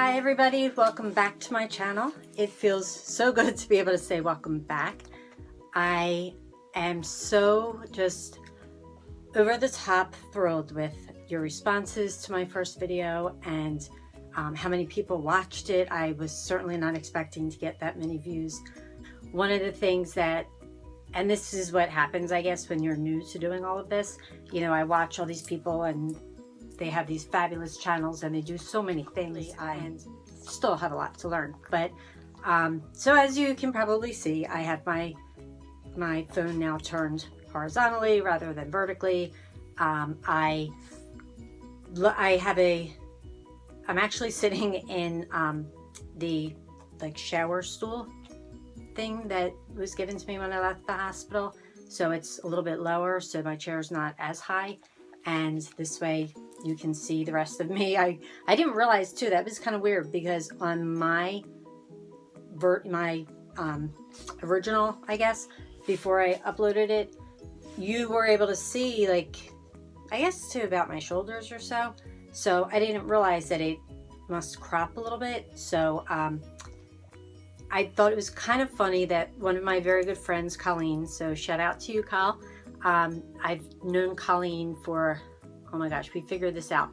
Hi everybody, welcome back to my channel. It feels so good to be able to say welcome back. I am so just over the top thrilled with your responses to my first video and how many people watched it. I was certainly not expecting to get that many views. One of the things that, and this is what happens I guess when you're new to doing all of this, you know, I watch all these people and they have these fabulous channels and they do so many things. I still have a lot to learn, but so as you can probably see, I have my phone now turned horizontally rather than vertically. I'm actually sitting in the shower stool thing that was given to me when I left the hospital, so it's a little bit lower, so my chair's not as high, and this way you can see the rest of me. I didn't realize too, that was kind of weird, because on my original, I guess, before I uploaded it, you were able to see, like, I guess to about my shoulders or so. So I didn't realize that it must crop a little bit. So I thought it was kind of funny that one of my very good friends, Colleen, so shout out to you, Kyle. I've known Colleen for, oh my gosh, we figured this out,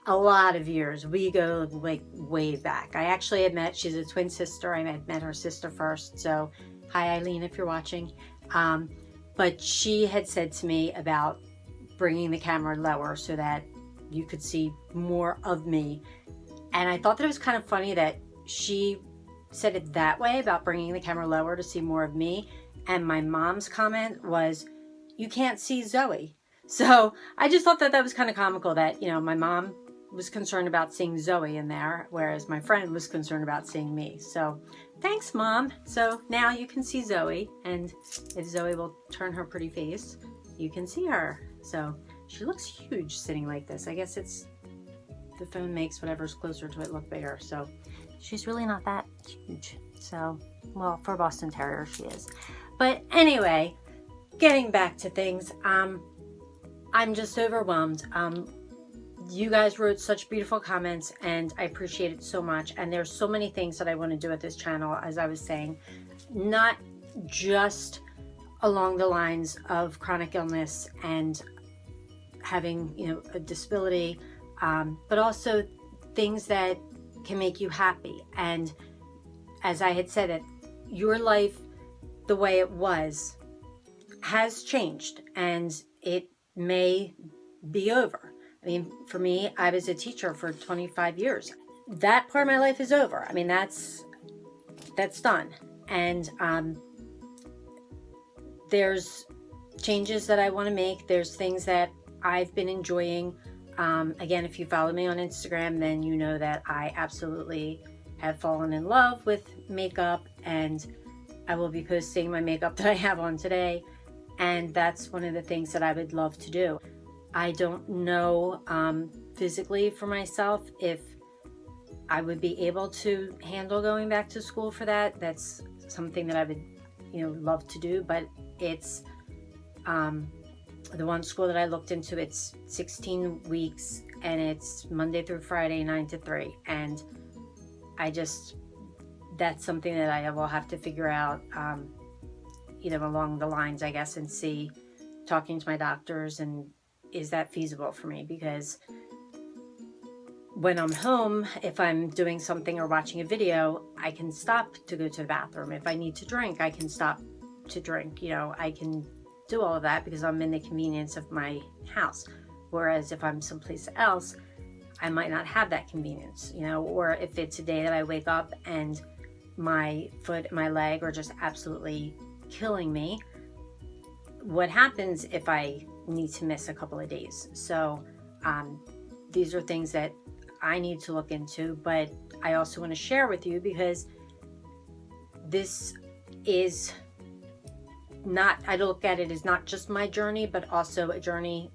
a lot of years. We go like way back. I actually had met, she's a twin sister. I had met her sister first. So hi Eileen, if you're watching. But she had said to me about bringing the camera lower so that you could see more of me. And I thought that it was kind of funny that she said it that way, about bringing the camera lower to see more of me. And my mom's comment was, you can't see Zoe. So I just thought that that was kind of comical that, you know, my mom was concerned about seeing Zoe in there, whereas my friend was concerned about seeing me. So thanks, Mom. So now you can see Zoe, and if Zoe will turn her pretty face, you can see her. So she looks huge sitting like this. I guess it's, the phone makes whatever's closer to it look bigger. So she's really not that huge. So, well, for a Boston Terrier, she is. But anyway, getting back to things, I'm just overwhelmed. You guys wrote such beautiful comments and I appreciate it so much. And there's so many things that I want to do with this channel, as I was saying, not just along the lines of chronic illness and having, you know, a disability, but also things that can make you happy. And as I had said, it, your life, the way it was, has changed, and it may be over. I mean, for me, I was a teacher for 25 years. That part of my life is over. I mean, that's done. And there's changes that I want to make. There's things that I've been enjoying. Again, if you follow me on Instagram, then you know that I absolutely have fallen in love with makeup, and I will be posting my makeup that I have on today. And that's one of the things that I would love to do. I don't know physically for myself if I would be able to handle going back to school for that. That's something that I would, you know, love to do, but it's the one school that I looked into, it's 16 weeks and it's Monday through Friday, 9 to 3. And I just, that's something that I will have to figure out, you know, along the lines, I guess, and see, talking to my doctors, and is that feasible for me? Because when I'm home, if I'm doing something or watching a video, I can stop to go to the bathroom. If I need to drink, I can stop to drink. You know, I can do all of that because I'm in the convenience of my house. Whereas if I'm someplace else, I might not have that convenience, you know, or if it's a day that I wake up and my foot and my leg are just absolutely killing me, what happens if I need to miss a couple of days? So these are things that I need to look into, but I also want to share with you because this is not, I look at it as not just my journey, but also a journey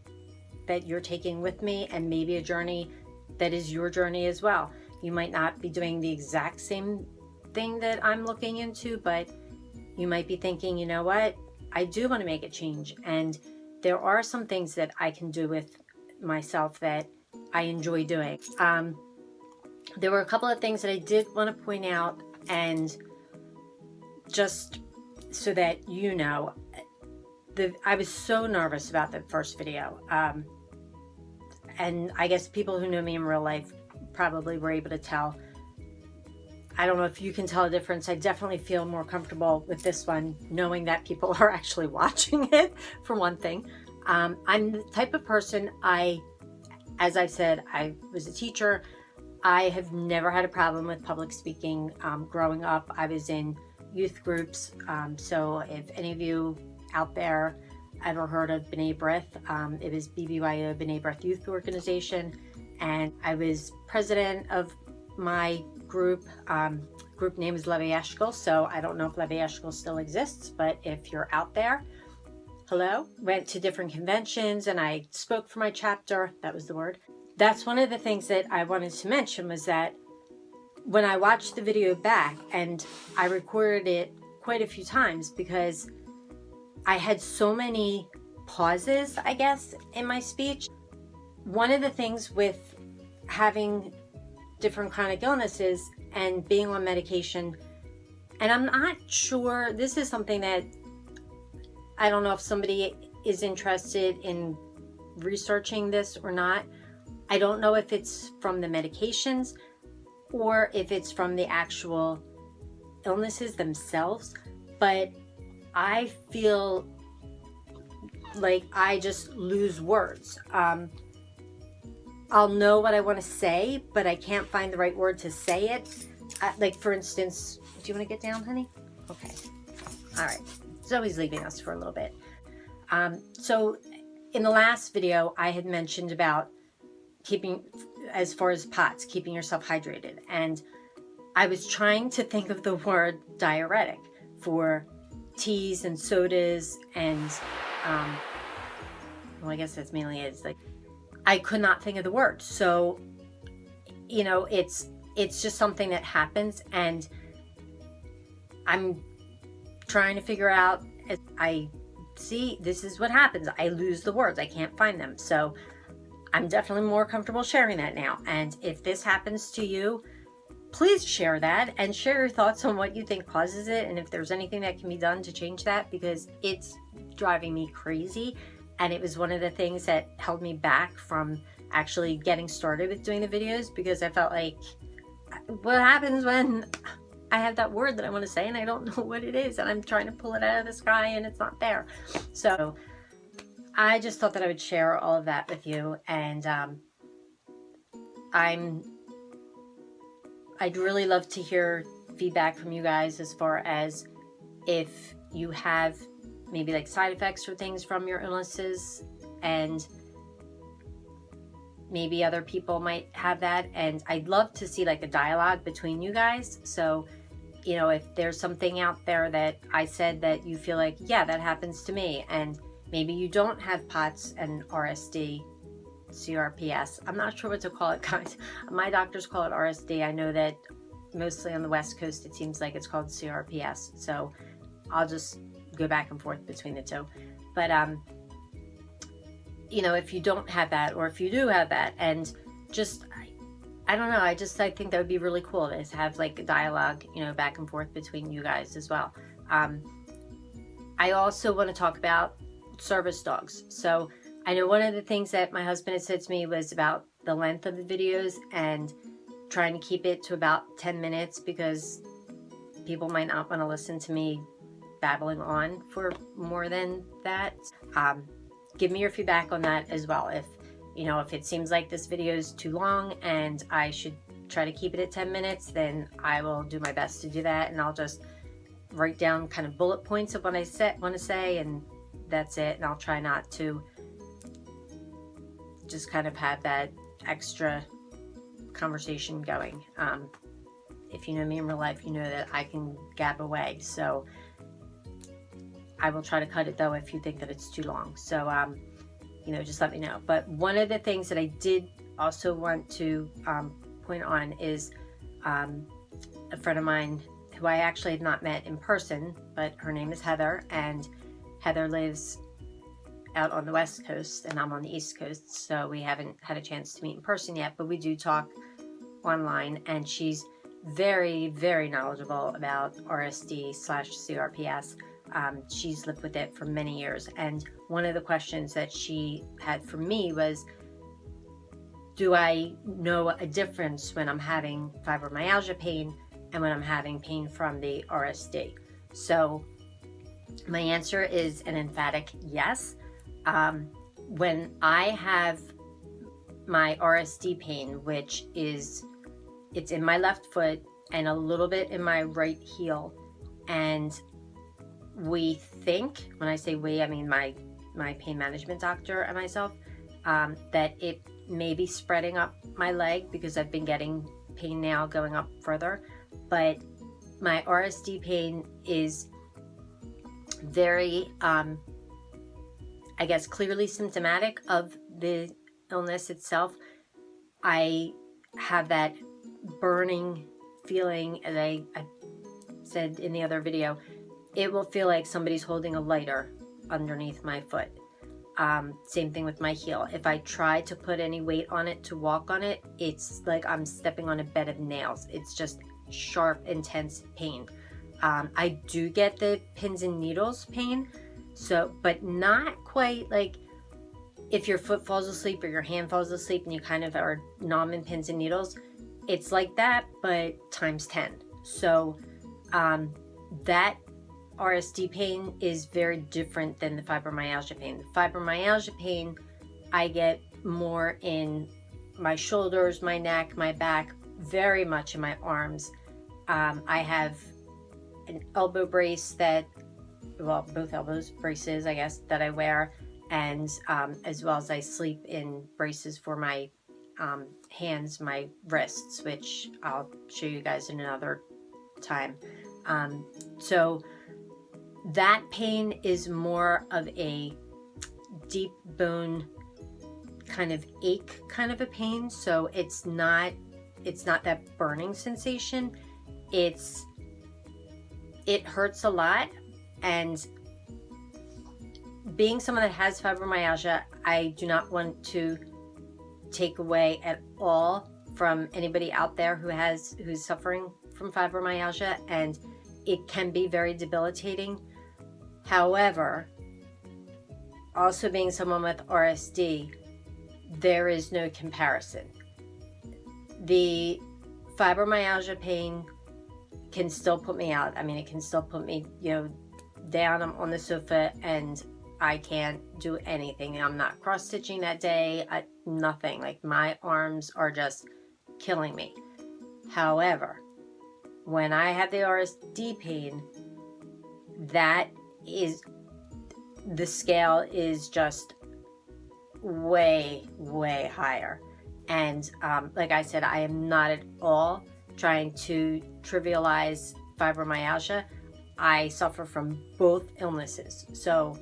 that you're taking with me, and maybe a journey that is your journey as well. You might not be doing the exact same thing that I'm looking into, but you might be thinking, you know what, I do want to make a change, and there are some things that I can do with myself that I enjoy doing. there were a couple of things that I did want to point out, and just so that you know, I was so nervous about the first video. And I guess people who know me in real life probably were able to tell. I don't know if you can tell a difference. I definitely feel more comfortable with this one, knowing that people are actually watching it, for one thing. I'm the type of person, as I've said, I was a teacher. I have never had a problem with public speaking. Growing up, I was in youth groups. So if any of you out there ever heard of B'nai B'rith, it was BBYO, B'nai B'rith Youth Organization. And I was president of my group. Group name is Leve Eshkol, so I don't know if Leve Eshkol still exists, but if you're out there, hello. Went to different conventions and I spoke for my chapter. That was the word. That's one of the things that I wanted to mention, was that when I watched the video back, and I recorded it quite a few times because I had so many pauses, I guess, in my speech. One of the things with having different chronic illnesses and being on medication, and I'm not sure, this is something that I don't know if somebody is interested in researching this or not. I don't know if it's from the medications or if it's from the actual illnesses themselves, but I feel like I just lose words. I'll know what I want to say, but I can't find the right word to say it. Like, for instance, do you want to get down, honey? Okay. All right. Zoe's leaving us for a little bit. So in the last video, I had mentioned about keeping, as far as POTS, keeping yourself hydrated. And I was trying to think of the word diuretic for teas and sodas and, well, I guess that's mainly it. It's like, I could not think of the word. So, you know, it's just something that happens, and I'm trying to figure out, as I see, this is what happens. I lose the words. I can't find them. So I'm definitely more comfortable sharing that now. And if this happens to you, please share that and share your thoughts on what you think causes it, and if there's anything that can be done to change that, because it's driving me crazy. And it was one of the things that held me back from actually getting started with doing the videos, because I felt like, what happens when I have that word that I want to say and I don't know what it is, and I'm trying to pull it out of the sky and it's not there. So I just thought that I would share all of that with you. And I'd really love to hear feedback from you guys, as far as if you have maybe like side effects or things from your illnesses, and maybe other people might have that. And I'd love to see like a dialogue between you guys. So, you know, if there's something out there that I said that you feel like, yeah, that happens to me, and maybe you don't have POTS and RSD, CRPS. I'm not sure what to call it, guys. My doctors call it RSD. I know that mostly on the West Coast, it seems like it's called CRPS. So I'll just go back and forth between the two. But you know, if you don't have that, or if you do have that, and just I don't know, I think that would be really cool to have like a dialogue, you know, back and forth between you guys as well. I also want to talk about service dogs. So I know one of the things that my husband had said to me was about the length of the videos and trying to keep it to about 10 minutes, because people might not want to listen to me babbling on for more than that. Give me your feedback on that as well. If, you know, if it seems like this video is too long and I should try to keep it at 10 minutes, then I will do my best to do that. And I'll just write down kind of bullet points of what I want to say, and that's it. And I'll try not to just kind of have that extra conversation going. If you know me in real life, you know that I can gab away. So I will try to cut it though if you think that it's too long. So, you know, just let me know. But one of the things that I did also want to point on is a friend of mine who I actually have not met in person, but her name is Heather, and Heather lives out on the West Coast and I'm on the East Coast. So we haven't had a chance to meet in person yet, but we do talk online, and she's very, very knowledgeable about RSD/CRPS. She's lived with it for many years, and one of the questions that she had for me was, do I know a difference when I'm having fibromyalgia pain and when I'm having pain from the RSD? So my answer is an emphatic yes. When I have my RSD pain, which is, it's in my left foot and a little bit in my right heel, and we think, when I say we, I mean my pain management doctor and myself, that it may be spreading up my leg because I've been getting pain now going up further. But my RSD pain is very, I guess, clearly symptomatic of the illness itself. I have that burning feeling, as I said in the other video. It will feel like somebody's holding a lighter underneath my foot. Same thing with my heel. If I try to put any weight on it to walk on it, it's like I'm stepping on a bed of nails. It's just sharp, intense pain. I do get the pins and needles pain, so, but not quite like if your foot falls asleep or your hand falls asleep and you kind of are numb in pins and needles. It's like that, but times 10. So that RSD pain is very different than the fibromyalgia pain. The fibromyalgia pain I get more in my shoulders, my neck, my back, very much in my arms. I have an elbow brace that, well, both elbows braces, I guess, that I wear, and as well as I sleep in braces for my hands, my wrists, which I'll show you guys in another time. So that pain is more of a deep bone kind of ache kind of a pain. So it's not that burning sensation. It hurts a lot. And being someone that has fibromyalgia, I do not want to take away at all from anybody out there who's suffering from fibromyalgia, and it can be very debilitating. However, also being someone with RSD, there is no comparison. The fibromyalgia pain can still put me out. I mean, it can still put me, down on the sofa, and I can't do anything. I'm not cross-stitching that day, nothing. Like, my arms are just killing me. However, when I have the RSD pain, the scale is just way, way higher. And like I said, I am not at all trying to trivialize fibromyalgia. I suffer from both illnesses. So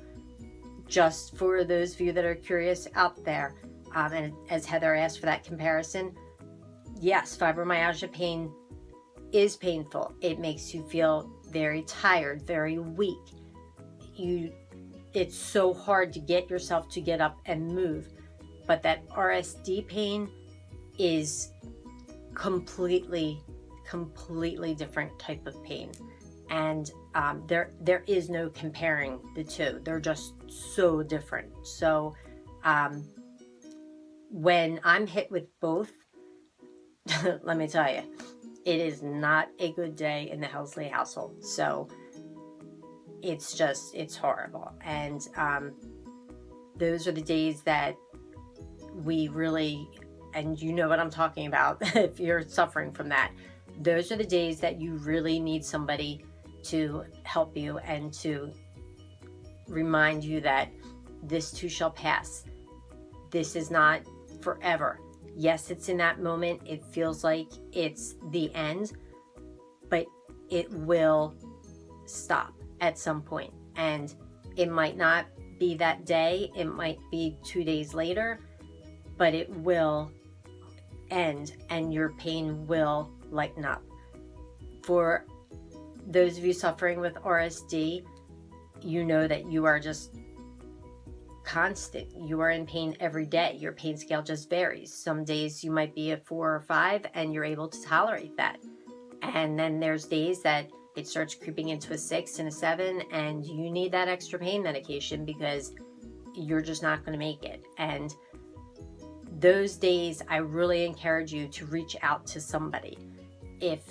just for those of you that are curious out there, and as Heather asked for that comparison, yes, fibromyalgia pain is painful. It makes you feel very tired, very weak. It's so hard to get yourself to get up and move. But that RSD pain is completely different type of pain. And there is no comparing the two. They're just so different. So when I'm hit with both, let me tell you, it is not a good day in the Helsley household. So it's horrible. And those are the days that we really, and you know what I'm talking about if you're suffering from that, those are the days that you really need somebody to help you and to remind you that this too shall pass. This is not forever. Yes, it's in that moment. It feels like it's the end, but it will stop at some point. And it might not be that day. It might be 2 days later, but it will end and your pain will lighten up. For those of you suffering with RSD, you know that you are just constant. You are in pain every day. Your pain scale just varies. Some days you might be a 4 or 5 and you're able to tolerate that. And then there's days that it starts creeping into a 6 and a 7 and you need that extra pain medication because you're just not going to make it. And those days, I really encourage you to reach out to somebody. If,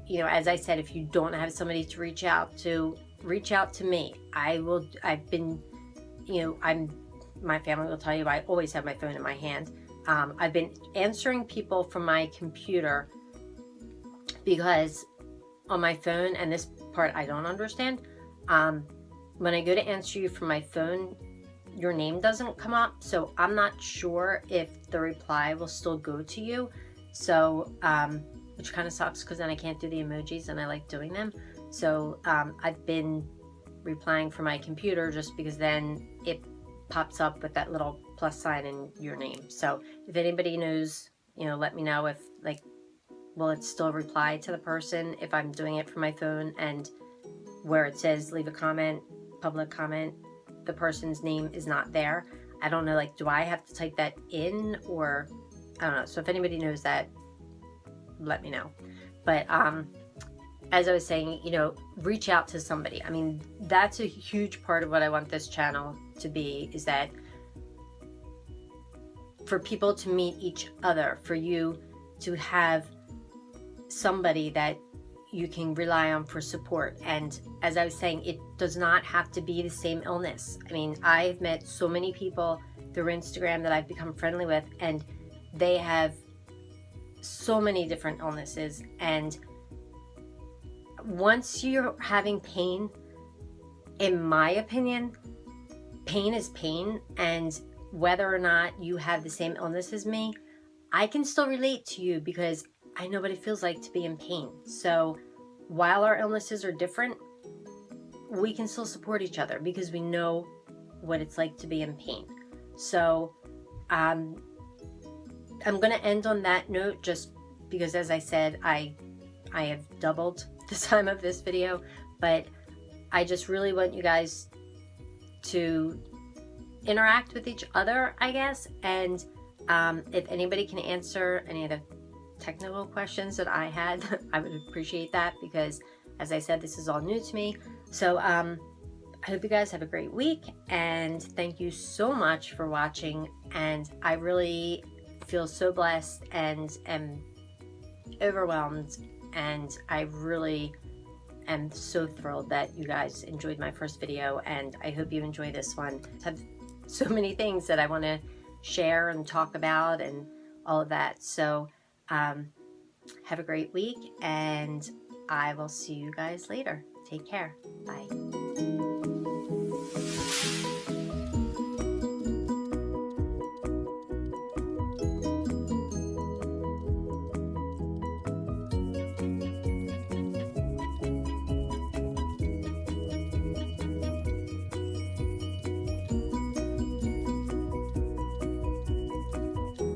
you know, as I said, if you don't have somebody to reach out to me. I've been, you know, my family will tell you I always have my phone in my hand. I've been answering people from my computer because on my phone, and this part I don't understand, when I go to answer you from my phone, your name doesn't come up, so I'm not sure if the reply will still go to you. So, which kind of sucks because then I can't do the emojis and I like doing them. So I've been replying from my computer just because then it pops up with that little plus sign in your name. So if anybody knows, you know, let me know if, like, will it still reply to the person if I'm doing it from my phone, and where it says leave a comment, public comment, the person's name is not there. I don't know, like, do I have to type that in, or I don't know. So if anybody knows that, let me know. But as I was saying, you know, reach out to somebody. I mean, that's a huge part of what I want this channel to be, is that for people to meet each other, for you to have somebody that you can rely on for support. And as I was saying, it does not have to be the same illness. I mean, I've met so many people through Instagram that I've become friendly with, and they have so many different illnesses. And once you're having pain, in my opinion, pain is pain. And whether or not you have the same illness as me, I can still relate to you because I know what it feels like to be in pain. So while our illnesses are different, we can still support each other because we know what it's like to be in pain. So I'm going to end on that note, just because, as I said, I have doubled the time of this video, but I just really want you guys to interact with each other, I guess. And if anybody can answer any of the technical questions that I had, I would appreciate that, because as I said, this is all new to me. So I hope you guys have a great week, and thank you so much for watching. And I really feel so blessed and am overwhelmed, and I really am so thrilled that you guys enjoyed my first video, and I hope you enjoy this one. I have so many things that I want to share and talk about and all of that. So have a great week, and I will see you guys later. Take care. Bye.